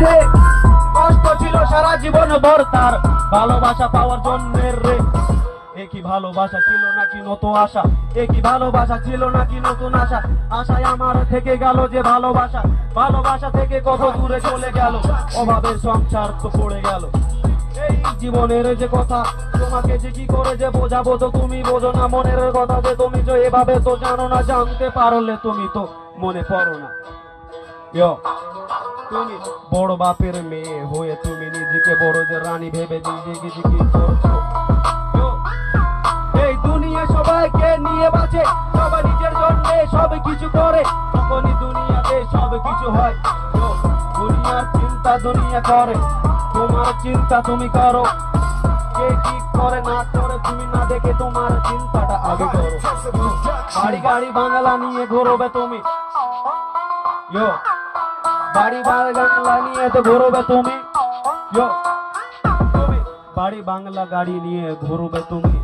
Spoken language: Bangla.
রে, কষ্ট ছিল সারা জীবন ভর তার, ভালোবাসা পাওয়ার জন্যের রে। একই ভালোবাসা ছিল নাকি নতুন আশা, একই ভালোবাসা ছিল নাকি নতুন আশা, আশায় আমার থেকে গেল যে ভালোবাসা, ভালোবাসা থেকে কত দূরে চলে গেল, অভাবের সংসার তো পড়ে গেল। এই জীবনের যে কথা তোমাকে যে কি করে যে বোঝাবো, তো তুমি বোঝো না মনের কথা, যে তুমি তো এভাবে তো জানো না, জানতে পারলে তুমি তো মনে পড়ো না। তুমি বড় বাপের মেয়ে হয়ে তুমি নিজেকে বড় যে রানী ভেবে নিজেকে যে কি করছো। এই দুনিয়া সবাইকে নিয়ে বাঁচে, সবাই নিজের জন্য সব কিছু করে, তখনই দুনিয়াতে সব কিছু হয়। দুনিয়ার চিন্তা দুনিয়া করে, তোমার চিন্তা তুমি করো, কে কি করে না করে তুমি না দেখে তোমার চিন্তাটা আগে করো। বাড়ি গাড়ি বাংলা নিয়ে ঘুরবে তুমি, বাড়ি বাংলা নিয়ে তো ঘুরবে তুমি, বাড়ি বাংলা গাড়ি নিয়ে ঘুরবে তুমি।